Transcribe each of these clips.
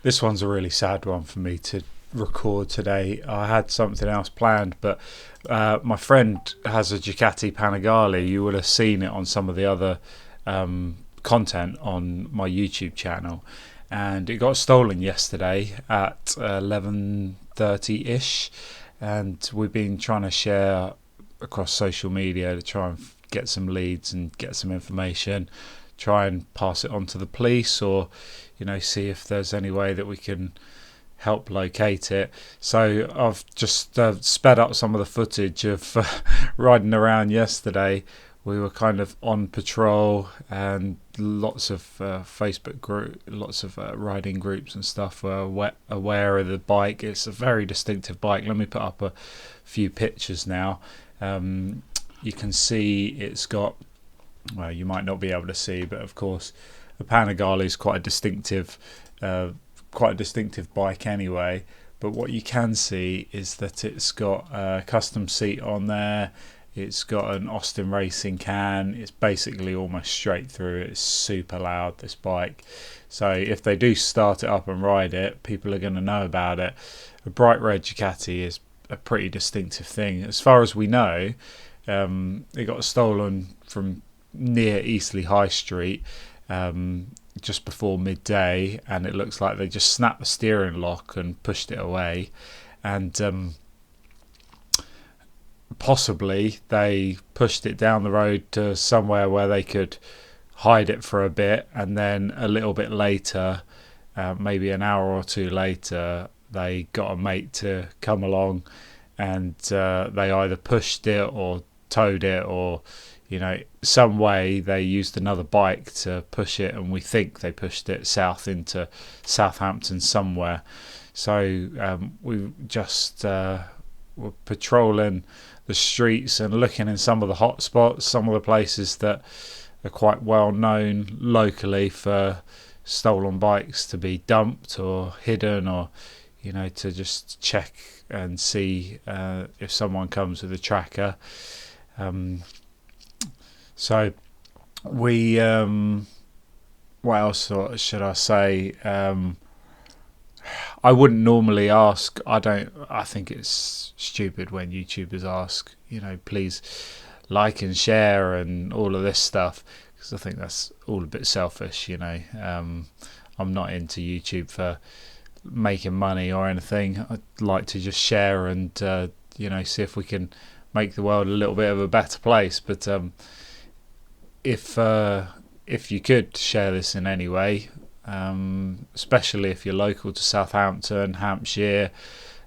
This one's a really sad one for me to record today. I had something else planned, but my friend has a Ducati Panigale. You would have seen it on some of the other content on my YouTube channel, and it got stolen yesterday at 11:30 ish, and we've been trying to share across social media to try and get some leads and get some information, try and pass it on to the police, or see if there's any way that we can help locate it. So I've just sped up some of the footage of riding around yesterday. We were kind of on patrol, and lots of Facebook group, lots of riding groups and stuff were aware of the bike. It's a very distinctive bike. Let me put up a few pictures now. You can see it's got, well, you might not be able to see, but of course the Panigale is quite a distinctive bike anyway. But what you can see is that it's got a custom seat on there. It's got an Austin Racing can. It's basically almost straight through. It's super loud, this bike. So if they do start it up and ride it, people are going to know about it. A bright red Ducati is a pretty distinctive thing. As far as we know, it got stolen from near Eastleigh High Street just before midday, and it looks like they just snapped the steering lock and pushed it away, and possibly they pushed it down the road to somewhere where they could hide it for a bit, and then a little bit later, maybe an hour or two later, they got a mate to come along, and they either pushed it or towed it, or some way they used another bike to push it, and we think they pushed it south into Southampton somewhere. So we just were patrolling the streets and looking in some of the hot spots, some of the places that are quite well known locally for stolen bikes to be dumped or hidden, or to just check and see if someone comes with a tracker. So we, what else should I say? I wouldn't normally ask. I think it's stupid when YouTubers ask, please like and share and all of this stuff, because I think that's all a bit selfish. I'm not into YouTube for making money or anything. I'd like to just share and see if we can make the world a little bit of a better place. But if you could share this in any way, especially if you're local to Southampton, Hampshire.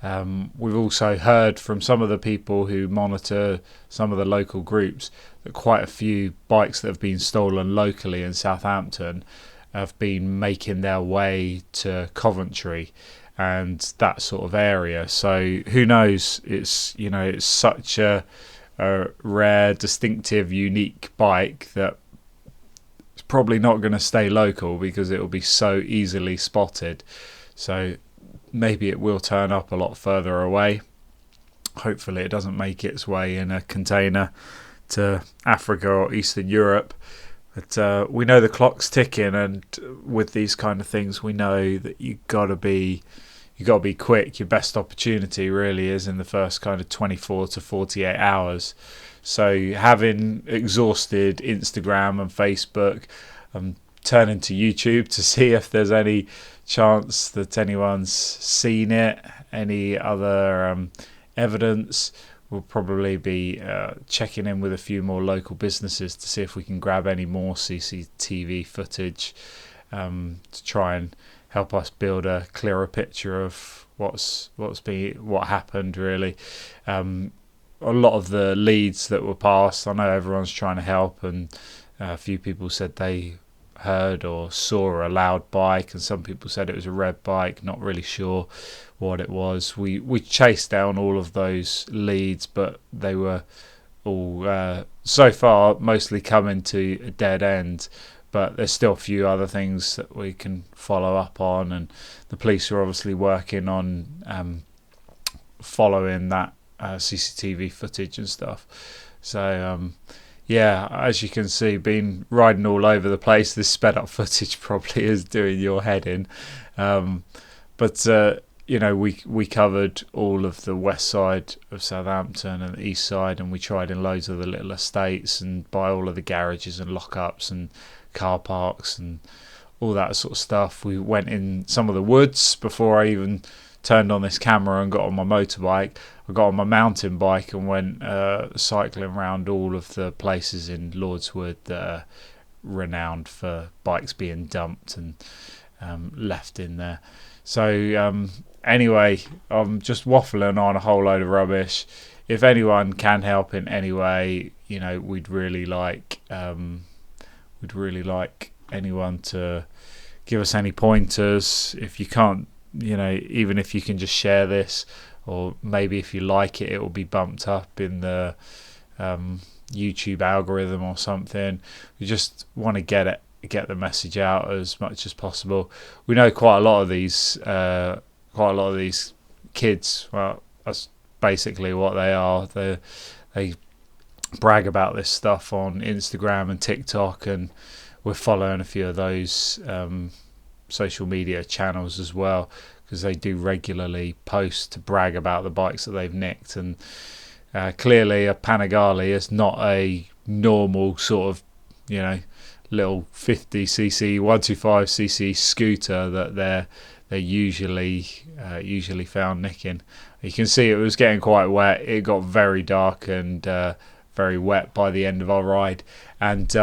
We've also heard from some of the people who monitor some of the local groups that quite a few bikes that have been stolen locally in Southampton have been making their way to Coventry and that sort of area. So who knows? It's such a rare, distinctive, unique bike that it's probably not going to stay local because it will be so easily spotted. So maybe it will turn up a lot further away. Hopefully it doesn't make its way in a container to Africa or Eastern Europe. But we know the clock's ticking, and with these kind of things, we know that you got to be quick. Your best opportunity really is in the first kind of 24 to 48 hours. So having exhausted Instagram and Facebook, I'm turning to YouTube to see if there's any chance that anyone's seen it, any other evidence. We'll probably be checking in with a few more local businesses to see if we can grab any more CCTV footage to try and help us build a clearer picture of what happened really. A lot of the leads that were passed, I know everyone's trying to help, and a few people said they heard or saw a loud bike, and some people said it was a red bike, not really sure what it was. We chased down all of those leads, but they were all so far mostly coming to a dead end. But there's still a few other things that we can follow up on, and the police are obviously working on following that CCTV footage and stuff. So yeah, as you can see, been riding all over the place. This sped up footage probably is doing your head in. Um, but we covered all of the west side of Southampton and the east side, and we tried in loads of the little estates and by all of the garages and lockups and car parks and all that sort of stuff. We went in some of the woods before I even turned on this camera and got on my motorbike. I got on my mountain bike and went cycling around all of the places in Lordswood that are renowned for bikes being dumped and left in there. So anyway, I'm just waffling on a whole load of rubbish. If anyone can help in any way, we'd really like anyone to give us any pointers. If you can't, even if you can just share this, or maybe if you like it, it will be bumped up in the YouTube algorithm or something. We just want to get the message out as much as possible. We know quite a lot of these kids. Well, that's basically what they are. They brag about this stuff on Instagram and TikTok, and we're following a few of those social media channels as well, because they do regularly post to brag about the bikes that they've nicked. And clearly a Panigale is not a normal sort of little 50cc 125cc scooter that they're usually found nicking. You can see it was getting quite wet. It got very dark and very wet by the end of our ride, and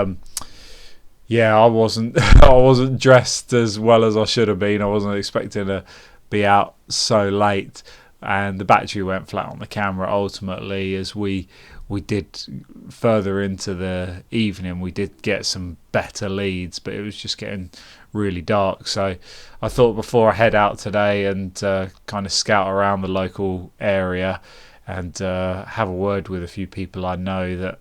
I wasn't dressed as well as I should have been. I wasn't expecting to be out so late, and the battery went flat on the camera ultimately. As we did further into the evening, we did get some better leads, but it was just getting really dark. So I thought before I head out today and kind of scout around the local area and have a word with a few people I know that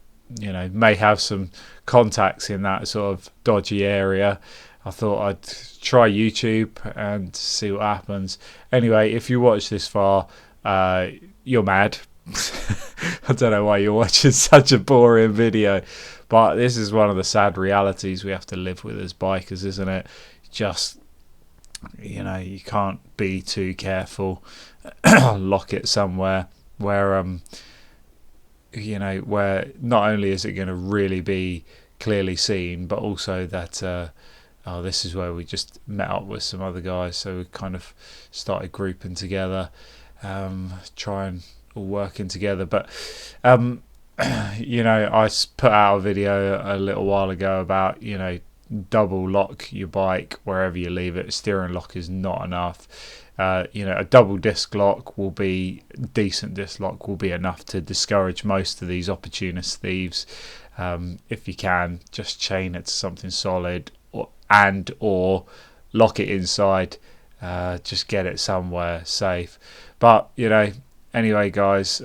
may have some contacts in that sort of dodgy area, I thought I'd try YouTube and see what happens. Anyway, if you watch this far, you're mad. I don't know why you're watching such a boring video, but this is one of the sad realities we have to live with as bikers, isn't it? Just you can't be too careful. Lock it somewhere where where not only is it going to really be clearly seen, but also that this is where we just met up with some other guys, so we kind of started grouping together, trying all working together. But I put out a video a little while ago about double lock your bike wherever you leave it. Steering lock is not enough. A double disc lock will be decent. Disc lock will be enough to discourage most of these opportunist thieves. If you can, just chain it to something solid, or lock it inside. Just get it somewhere safe. But anyway, guys,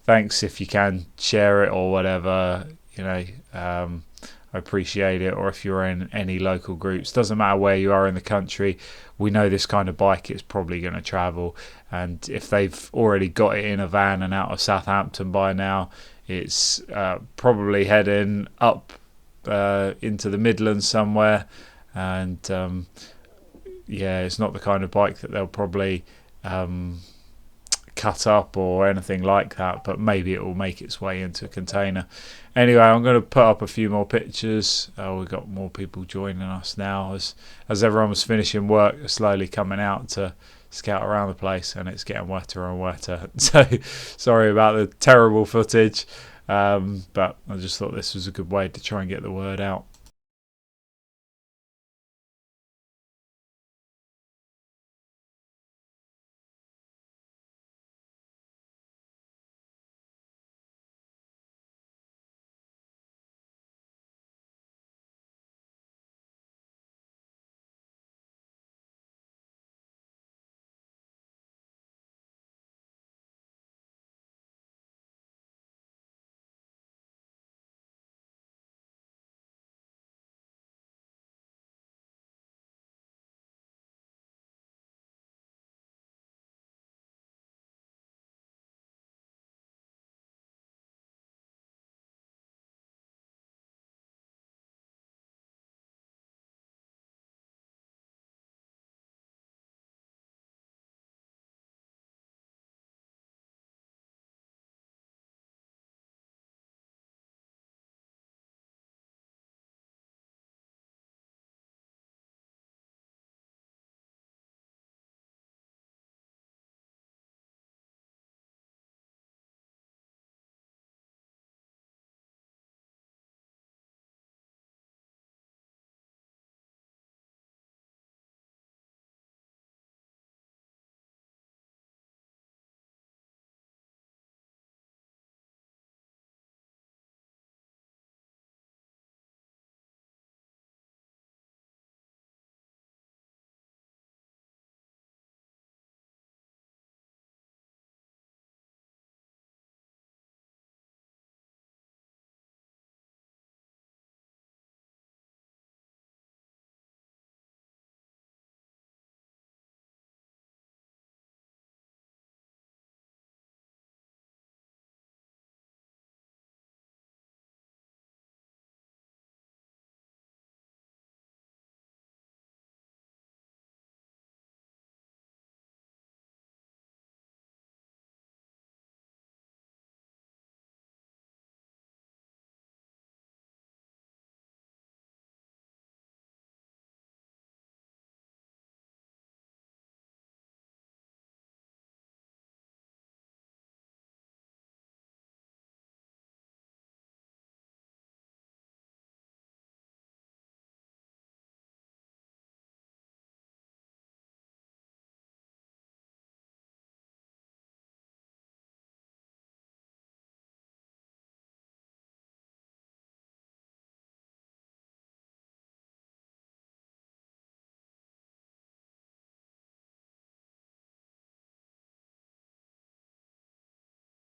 thanks if you can share it or whatever. I appreciate it. Or if you're in any local groups, doesn't matter where you are in the country, we know this kind of bike is probably going to travel, and if they've already got it in a van and out of Southampton by now, it's probably heading up into the Midlands somewhere, and it's not the kind of bike that they'll probably cut up or anything like that, but maybe it will make its way into a container. Anyway, I'm going to put up a few more pictures. We've got more people joining us now as everyone was finishing work, slowly coming out to scout around the place, and it's getting wetter and wetter. So sorry about the terrible footage, but I just thought this was a good way to try and get the word out.